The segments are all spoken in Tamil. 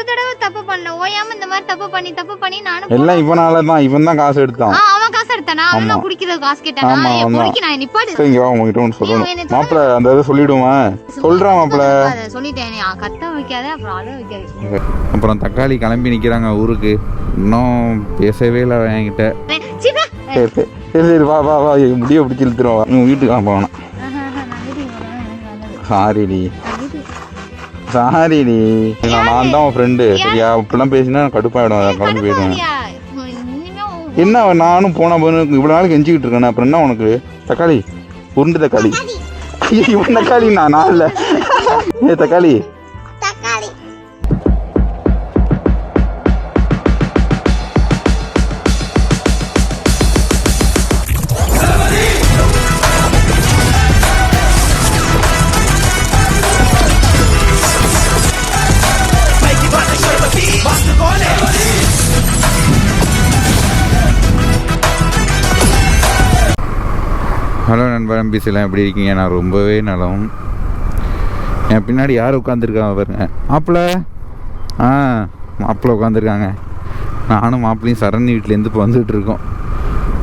ஒரு தடவை தப்பு பண்ண ஓயாம இந்த மாதிரி தப்பு பண்ணி நானும் எல்லாம் இவனால தான். இவன் தான் காசு எடுத்தான். அவன் காசு எடுத்தானா? அவன் குடிக்கிற காசு கேட்டானா? பொறுக்கி நான் நிப்பாடு. சரி இங்க வா, உங்ககிட்ட ஒன்னு சொல்லணும். மாப்ள அந்த இதை சொல்லிடுவேன். சொல்றேன் மாப்ள. சொல்லிட்டேன், கத்த வைக்காத அப்புறம் அழ வைக்காத. அப்புறம் தக்காளி கிளம்பி நிக்கிறாங்க ஊருக்கு. இன்னும் பேசவே இல்லை என்கிட்ட. சரி வா வா வா, முடிய பிடிச்சி இழுத்துருவா. உங்க வீட்டுக்கு நான் போவேன். சாரிடி நான் தான் உன் ஃப்ரெண்டு. சரியா? இப்பெல்லாம் பேசினா கடுப்பாயிடும், கிளம்பி போயிடுவேன். என்ன நானும் போன போது இவ்வளோ நாள் கெஞ்சிக்கிட்டு இருக்கேன். அப்புறம் என்ன உனக்கு? தக்காளி உருண்டு தக்காளி. இவன் தக்காளி நான் இல்லை. ஏ தக்காளி. ஹலோ நண்பர் எம்பிசிலாம் எப்படி இருக்கீங்க? நான் ரொம்பவே நலம். என் பின்னாடி யார் உட்காந்துருக்காங்க பாருங்க. மாப்பிள்ளை உட்காந்துருக்காங்க. நானும் மாப்பிள்ளையும் சரணி வீட்டிலேருந்து இப்போ வந்துகிட்டு இருக்கோம்.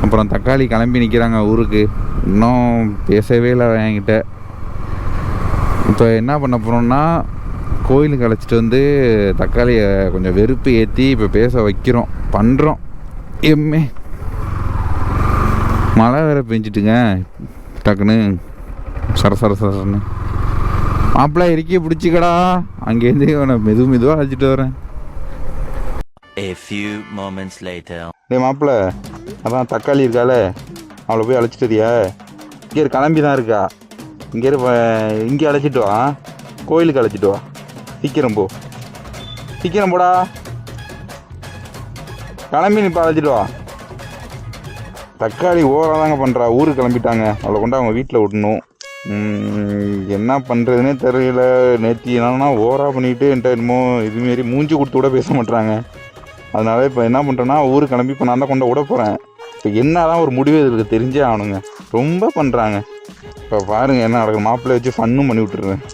அப்புறம் தக்காளி கிளம்பி நிற்கிறாங்க ஊருக்கு. இன்னும் பேசவே இல்லை என்கிட்ட. இப்போ என்ன பண்ண போகிறோம்னா, கோயிலுக்கு அழைச்சிட்டு வந்து தக்காளியை கொஞ்சம் வெறுப்பு ஏற்றி இப்போ பேச வைக்கிறோம், பண்ணுறோம். மழை வேற பெஞ்சிட்டுங்க டக்குன்னு சரசரன்னு. மாப்பிள்ளை இறுக்கி பிடிச்சிக்கடா, அங்கேருந்து இவனை மெதுவாக அழைச்சிட்டு வரேன். மாப்பிள்ளை அதான் தக்காளி இருக்கால, அவளை போய் அழைச்சிட்டுறியா? இங்கே கிளம்பி தான் இருக்கா. இங்கே அழைச்சிட்டு வா, கோயிலுக்கு அழைச்சிட்டு வா. சீக்கிரம் போ, சீக்கிரம் போடா. கிளம்பி இப்போ அழைச்சிட்டு வா. தக்காளி ஓவராக தாங்க பண்ணுறா. ஊருக்கு கிளம்பிட்டாங்க. அவளை கொண்டு அவங்க வீட்டில் விடணும். என்ன பண்ணுறதுனே தெரியல. நேற்று என்னன்னா ஓவராக பண்ணிக்கிட்டு என்கிட்ட என்னமோ இதுமாரி மூஞ்சி கொடுத்து கூட பேச மாட்டுறாங்க. அதனால இப்போ என்ன பண்ணுறேன்னா, ஊருக்கு கிளம்பி இப்போ நான் தான் கொண்டு விட போகிறேன். இப்போ என்ன தான் ஒரு முடிவு இதுக்கு தெரிஞ்சே ஆகணுங்க. ரொம்ப பண்ணுறாங்க. இப்போ பாருங்கள் என்ன நடக்குது. மாப்பிள்ளை வச்சு ஃபன்னும் பண்ணி விட்டுருவேன்.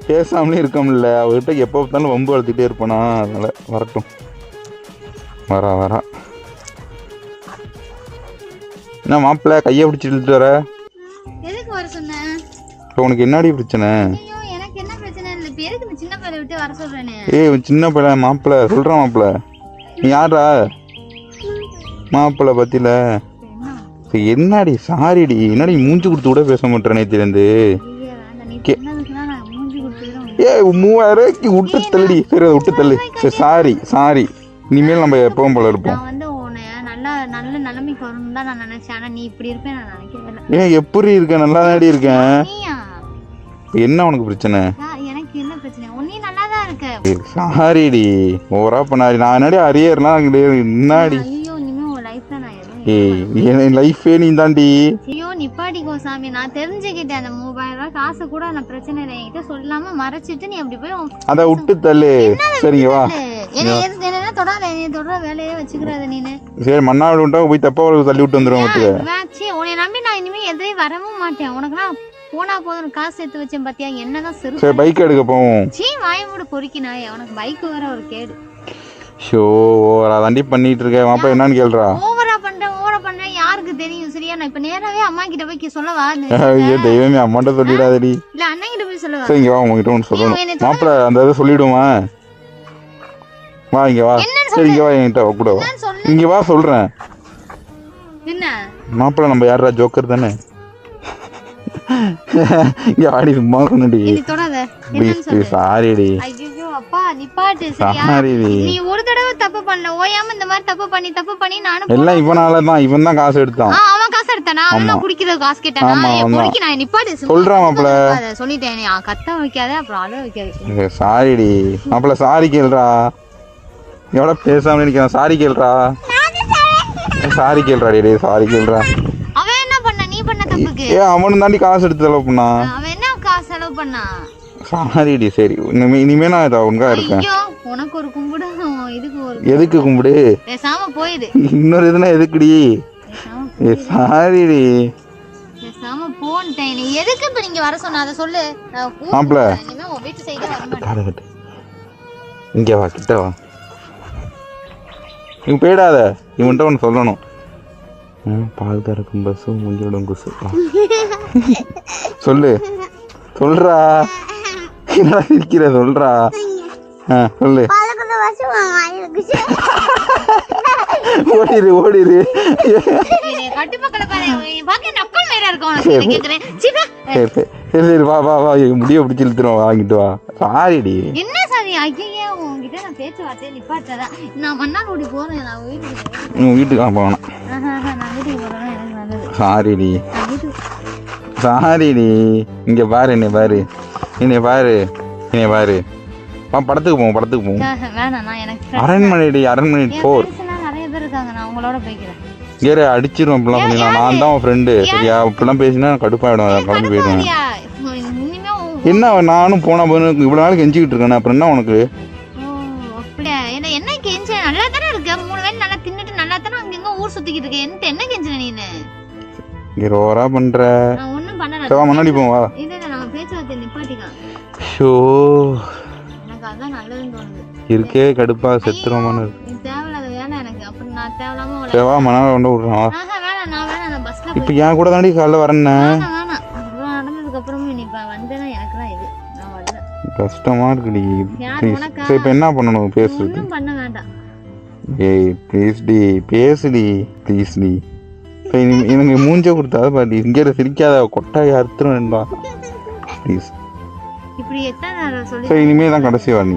பேசாமலே இருக்க முடியல. அவர்கிட்ட எப்போ பார்த்தாலும் வம்பு வளர்த்துட்டே இருப்பேனா. அதனால் வரட்டும். வரா என்ன மாப்பிள்ளை கையை பிடிச்சி இழுத்துட்டு வர? எதுக்கு வர சொன்ன? இப்போ உனக்கு என்னடி பிரச்சனை? எனக்கு என்ன பிரச்சனை இல்லை. பேருக்கு சின்ன பையனை விட்டு வர சொல்றேனே. சின்ன பையன் மாப்பிள்ளை சொல்கிறேன். மாப்பிள்ளை நீ யாரா? மாப்பிள்ளை பத்தியில என்னடி? சாரிடி. என்னடி மூஞ்சி கொடுத்து கூட பேச மாட்டேன் நேற்றுலேருந்து. 3000 விட்டு தள்ளுடி. சரி அதை விட்டு தள்ளு. சரி சாரி. இனிமேல் நம்ம எப்பவும் போல இருப்போம். நல்ல நிலைமைக்கு வரணும் தான் நான் நினைச்சேன். ஆனா நீ இப்படி இருப்பேன் நான் நினைக்கவே. எப்படி இருக்க? நல்லா தாடி இருக்கேன். என்ன உனக்கு பிரச்சனை? எனக்கு என்ன பிரச்சனை? நீ நல்லா தான் இருக்க. சாரிடி ஓவரா பண்ணாடி. நான் என்னடி அரியர்லாம் என்னாடி? ஐயோ இனிமே உன் லைஃப்ல நான் என் லைஃபே நீ தாண்டி. ஐயோ நிப்பாட்டிக்கோ சாமி. நான் தெரிஞ்சுக்கிட்டேன். அந்த 3000 ரூபாய் காசு கூட நான் பிரச்சனை இல்லை, என்கிட்ட சொல்லாம மறைச்சிட்டு நீ அப்படி போய் அதை விட்டு தள்ளு. சரிங்க வா. என்ன தொடாத, நீ தொடர வேலையே வச்சுக்கிறாத நீனு. சரி மண்ணாவில் விட்டா போய் தப்பா தள்ளி விட்டு வந்துடுவோம். உன்னை நம்பி நான் இனிமே எதையும் வரவும் மாட்டேன். உனக்குலாம் போனா போதும் காசு சேர்த்து வச்சேன் பாத்தியா? என்னதான் சரி பைக் எடுக்க போவோம். வாய மூட பொறுக்கினாய். உனக்கு பைக் வர ஒரு கேடு. ஷோ ஓவரா தாண்டி பண்ணிட்டு இருக்க. மாப்பா என்னன்னு கேள்றா? ஓவரா பண்றேன் யாருக்கு தெரியும்? சரியா? நான் இப்ப நேராவே அம்மா கிட்ட போய் சொல்லவா? ஐயோ தெய்வமே, அம்மாட்ட சொல்லிடாதடி. இல்ல அண்ணன் கிட்ட போய் சொல்லவா? சரி இங்க வா, உங்ககிட்ட ஒன்று சொல்லணும். மாப்பிள்ள அந்த இதை சொல்லிடுவேன். வா இங்க வா. சரி இங்க வா, என்கிட்ட கூட வா. இங்க வா சொல்றேன். என்ன மாப்பிள்ள நம்ம யாரா? ஜோக்கர் தானே. இங்க ஆடி சும்மா சொன்னடி. சாரிடி. ஐயோ அப்பா நிப்பாட்டு. சரியா? நீ ஒரு தடவை தப்பு பண்ண ஓயாம இந்த மாதிரி தப்பு பண்ணி நானும் எல்லாம் இவனால தான். இவன் தான் காசு எடுத்தான். அவன் காசு எடுத்தானா? அவன் குடிக்கிற காசு கேட்டானா? பொறுக்கி நான் நிப்பாட்டு. சொல்றேன் மாப்பிள்ள. சொல்லிட்டேன், கத்த வைக்காத அப்புறம் அழ வைக்காத. சாரிடி மாப்பிள்ள. சாரி கேள்றா. எவ்வளோ பேசாம நினைக்கிறேன். சாரி கேள்றா. சாரி கேள்றா. டே சாரி கேள்றா. அவன் என்ன பண்ண? நீ பண்ண தப்புக்கு அவனும் தாண்டி காசு எடுத்து செலவு பண்ணா. அவன் என்ன காசு செலவு பண்ணா? சாரிடி. சரி இனிமே நான் இதை உனக்கா இருக்கேன். உனக்கு ஒரு கும்பிடு, இதுக்கு ஒரு எதுக்கு கும்பிடு? பேசாம போயிடு. இன்னொரு இதுனா எதுக்குடி? சாரிடி. பேசாம போன்ட்ட. மாட்டேன். நீ எதுக்கு இப்ப நீங்க வர சொன்ன அதை சொல்லு. மாப்பிள்ள இனிமே உன் வீட்டு சைடே வர மாட்டேன். இங்கே வா, கிட்ட வா. நீ போயிடாத, இவன்கிட்ட ஒன்று சொல்லணும். பால் கறக்கும் பஸ்ஸு முஞ்சிடும் குசு. சொல்லு, சொல்றா. என்ன சிரிக்கிற, சொல்றா. சொல்லு. ஓடிரு ஓடிரு. சரி வா வா வா, முடிய பிடிச்சி இழுத்துரும், வாங்கிட்டு வா. சாரிடி. என்ன சாரி? ஐயா உங்ககிட்ட நான் பேச்சுவார்த்தையை நிப்பாட்டதான். நான் மன்னார்குடி போறேன். நான் வீட்டுக்கு போகணும். நான் வீட்டுக்கு போறேன். எனக்கு நல்லது. சாரிடி சாரிடி. இங்க பாரு, என்னை பாரு, என்னை பாரு, என்னை பாரு. படத்துக்கு போவோம், படத்துக்கு போவோம். வேணாம், நான் எனக்கு அரண்மனைடி, அரண்மனை போர். நிறைய பேர் இருக்காங்க, நான் உங்களோட போய்க்கிறேன். ஏற அடிச்சிருவேன் இப்பெல்லாம் பண்ணிடலாம். நான் தான் உன் ஃப்ரெண்டு, சரியா? இப்பெல்லாம் பேசினா கடுப்பாயிடும், கிளம்பி போயிடுவேன். என்ன நானும் போன போது இவ்வளோ நாள் கெஞ்சிக்கிட்டு இருக்கேன், அப்புறம் என்ன உனக்கு? அப்படியா? என்ன கெஞ்ச? நல்லா தானே இருக்க, 3 வேளை நல்லா தின்னுட்டு நல்லா தானே அங்கங்க ஊர் சுத்திக்கிட்டு இருக்க. என்ன கெஞ்ச நீனு? இங்க ரோரா பண்ற. நான் ஒண்ணும் பண்ணல. சவா முன்னாடி போவா. இல்ல நம்ம பேச்சுவார்த்தை நிப்பாட்டிக்கலாம். ஷோ, எனக்கு அதான் நல்லதுன்னு தோணுது. இருக்கே கடுப்பா செத்துறோமான்னு இருக்கு. தேவையில்லாத வேலை எனக்கு. அப்புறம் நான் தேவலாம சவா மணால கொண்டு விடுறான். வேணாம், நான் பஸ்ல இப்போ ஏன் கூட தாண்டி காலைல வரேன்னு. வேணாம். அப்புறம் நடந்ததுக்கு அப்புறமும் நீ வந்தேன்னா எனக்கு தான் இது. நான் வரல. கஷ்டமா இருக்குடி. சரி இப்போ என்ன பண்ணணும்? பேசு. ஒன்றும் பண்ண வேண்டாம். ஏய் ப்ளீஸ் டி, பேசுடி ப்ளீஸ் டி. எனக்கு மூஞ்ச கொடுத்தாத பாட்டி. இங்கே சிரிக்காத, கொட்டாய் அறுத்துரும் வேண்டா ப்ளீஸ். இப்படி எத்தனை நேரம் சொல்லி. சரி இனிமே தான் கடைசி வா. நீ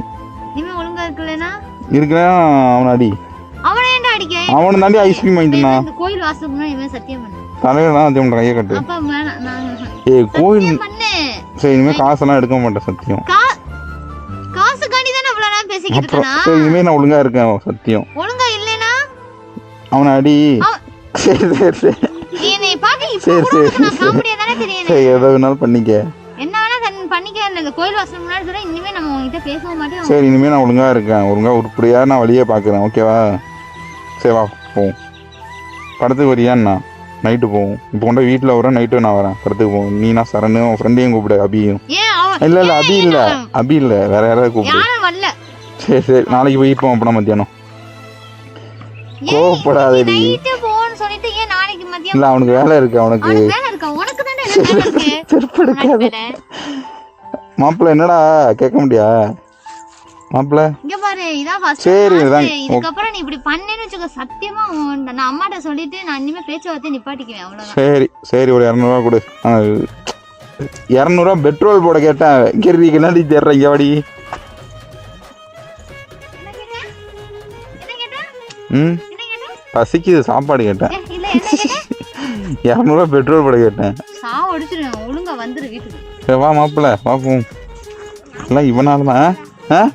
இனிமே ஒழுங்கா இருக்கலனா இருக்கேன் அவனை அடி. அவனை ஏன்டா அடிக்க? அவனை தாண்டி ஐஸ்கிரீம் வாங்கிட்டுனா. இந்த கோயில் வாசலுக்கு முன்னாடி இவன் சத்தியம் பண்ணு. தலையில தான் சத்தியம் பண்ண, கையை கட்டு. அப்பா வேணாம், நான் ஏய் கோயில் பண்ணு. சரி இனிமே காசெல்லாம் எடுக்க மாட்டேன், சத்தியம். காசுக்காண்டி தானே இவ்வளவு நேரம் பேசிக்கிட்டு இருக்கேனா? சரி இனிமே நான் ஒழுங்கா இருக்கேன், சத்தியம். ஒழுங்கா இல்லனா அவனை அடி. சரி சரி சரி. நீ பாக்க இப்போ நான் காமெடியா தானே தெரியுது. சரி ஏதோ வேணாலும் பண்ணிக்க. என்ன வேணா பண்ணிக்க. இந்த கோயில் வாசல் முன்னாடி சொல்ற, இனிமே நம்ம உன்கிட்ட பேசவே மாட்டோம். சரி இனிமே நான் ஒழுங்கா இருக்கேன், ஒழுங்கா உருப்படியா நான் வழியே பாக்குறேன், ஓகேவா? சரி வா போவோம். படத்துக்கு வரியாண்ணா? நைட்டு போவோம். இப்போ கொண்டு வீட்டில் வரேன், நைட்டு நான் வரேன், படத்துக்கு போவோம். நீ நான் சரணு, உன் ஃப்ரெண்டையும் கூப்பிடு, அபியும். இல்லை இல்லை அபி இல்லை, அபி இல்லை, வேற யாராவது கூப்பிடு. சரி சரி நாளைக்கு போய் போவோம். அப்பனா மத்தியானம் கோவப்படாதடி. இல்ல அவனுக்கு வேலை இருக்கு, அவனுக்கு மாப்பிள்ள. என்னடா கேட்க முடியா மாப்பிள்ள? சரி சரி சரி ஒரு 200 கொடு. 200 பெட்ரோல் போட கேட்டேன். இங்கே என்னடி தேடுற, இங்கே வாடி. பசிக்குது, சாப்பாடு கேட்டேன். 200 பெட்ரோல் போட கேட்டேன். வா மாப்பிள்ள வா போவோம். எல்லாம் இவனால தான்.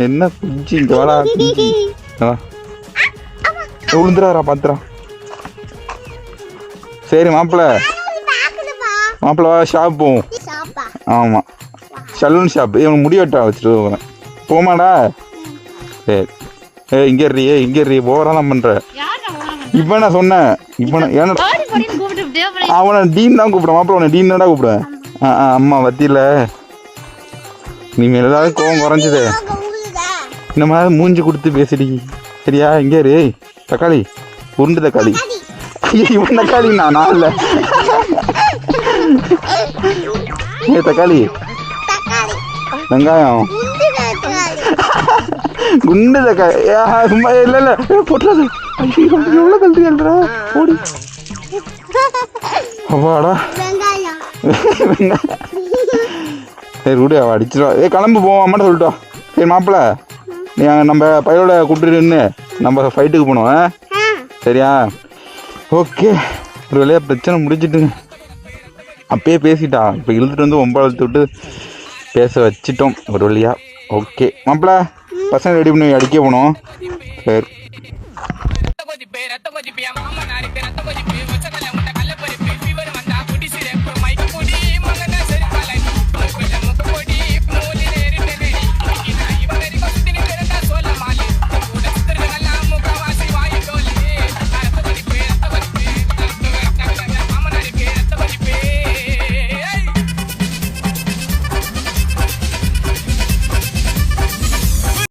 என்ன குஞ்சி, இங்க வாடா குஞ்சி. விழுந்துடாரா, பாத்துறா. சரி மாப்பிள்ள மாப்பிள்ள வா, ஷாப் போவோம். ஆமா சலூன் ஷாப். இவன் முடி வெட்டா வச்சுட்டு போகிறேன். போமாடா? சரி. இங்கே இங்கே ஓவரெல்லாம் பண்ற. இப்போ நான் சொன்னேன், இப்போ அவனை டீன் தான் கூப்பிடுவேன். மாப்பிள்ள உன்னை டீன் தான்டா கூப்பிடுவேன். அம்மா வத்தியில நீ மேல ஏதாவது கோவம் குறைஞ்சது இந்த மாதிரி மூஞ்சி கொடுத்து பேசிடி, சரியா? இங்கே தக்காளி, உருண்டு தக்காளி. இவன் தக்காளி, நான் இல்லை. தக்காளி, வெங்காயம், குண்டு தக்காளி. இல்லை இல்லை போட்டுறது. எவ்வளோ கல்வி எழுறா, ஓடி. அப்பாடா சரி விடு, அவள் அடிச்சிடுவா. கிளம்பு போவோம், அம்மாட்ட சொல்லிட்டோம். சரி மாப்பிள்ள நீ நம்ம பையனோட கூப்பிட்டுன்னு நம்ம ஃபைட்டுக்கு போனோம், சரியா? ஓகே ஒரு வேலையாக பிரச்சனை முடிச்சிட்டுங்க. அப்பயே பேசிட்டா, இப்போ இழுத்துட்டு வந்து 9 இழுத்து விட்டு பேச வச்சிட்டோம் ஒரு வழியா. ஓகே மாப்பிள்ள பசங்க ரெடி பண்ணி அடிக்க போனோம். சரி